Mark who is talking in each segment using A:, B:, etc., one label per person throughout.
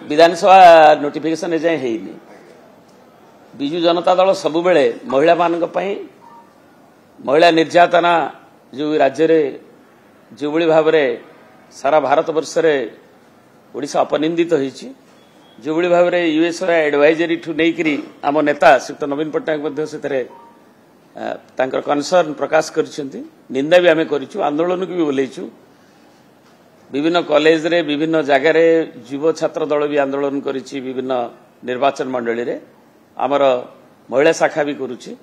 A: विधानसभा notification एजाए हेनी विजु जनता दल सबु बेले महिला मानक पई महिला निर्यातना जो राज्य रे जो बड़ी भाव रे सारा भारत वर्ष रे ओडिशा अपनिंदित होईची जो बड़ी भाव रे यूएस एडवाइजरी ठू नेकरी आम नेता श्रीयुक्त नवीन पट्टनायक मध्य सेतरे तांकर कनसर्न प्रकाश करिसेंती निंदा भी आमे करिछु आंदोलन को भी बोलेछु विभिन्न कॉलेज रे विभिन्न जगह रे युव छात्र दल भी आंदोलन करिछि विभिन्न निर्वाचन मंडली रे आमर महिला शाखा भी करुछि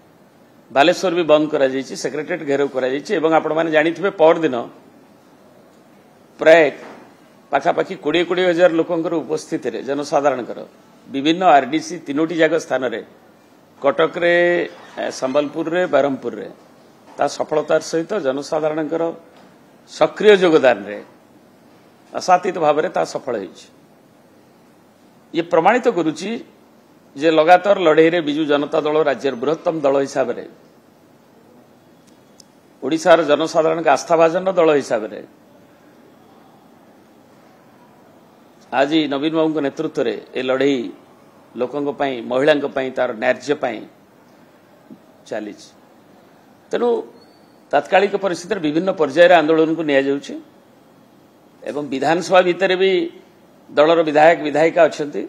A: बालेश्वर भी बंद करा जाइछि सेक्रेटरीट घेराव करा जाइछि एवं आपण माने जानिथिबे पर दिन प्राय पाखापाखि 20,000 हजार लोकंकर उपस्थिति रे जनसाधारणकर विभिन्न आरडीसी तीनोटी जगह स्थान रे कटक रे संबलपुर रे बरहमपुर रे ता सफलतार सहित जनसाधारणकर सक्रिय योगदान रे असातीत भाव रे ता सफल होइछि ये प्रमाणित करुछि जे लगातार लड़ाई रे बिजु जनता दल राज्य बृहत्तम दल हिसाब रे ओडिशार जनसाधारण का आस्थाभाजन दल हिसाब रे आज नवीन बाबू नेतृत्व रे ए लड़ाई लोकंक पई महिलांक पई तार न्याय्य पई चली तेणु तात्कालिक परिस्थिति विभिन्न पर्यायर आंदोलन को निया जाउछि एवं विधानसभा भितर भी दलर विधायक विधायिका अछंती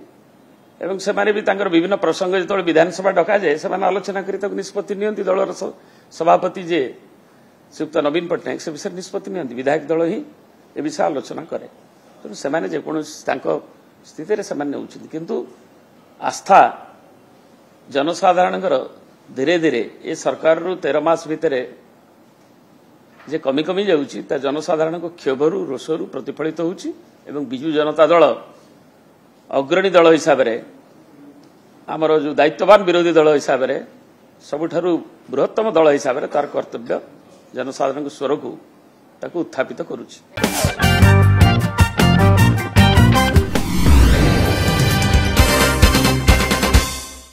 A: एवं सेमाने भी तांकर विभिन्न प्रसंग जो विधानसभा डका जाए से आलोचना करी निष्पत्ति नियंती दलर सभापति जे श्रीयुक्त नवीन पट्टनायक से विषय निष्पत्ति नियंती विधायक दल ही ए विषय आलोचना करे तेणु सेमाने जेकोसी स्थिति से किंतु आस्था जनसाधारणकर धीरे धीरे ये सरकार रु 13 मास भितर जे कमी कमी जाउछि ता जनसाधारण को क्षोभरु रोषरु प्रतिफलित होउछि एवं बिजु जनता दल अग्रणी दल हिसाब रे आमर जो दायित्ववान विरोधी दल हिसाब रे सबुठारु बृहत्तम दल हिसाब रे तार कर्तव्य जनसाधारण स्वर को ताकू उत्थापित करुछि।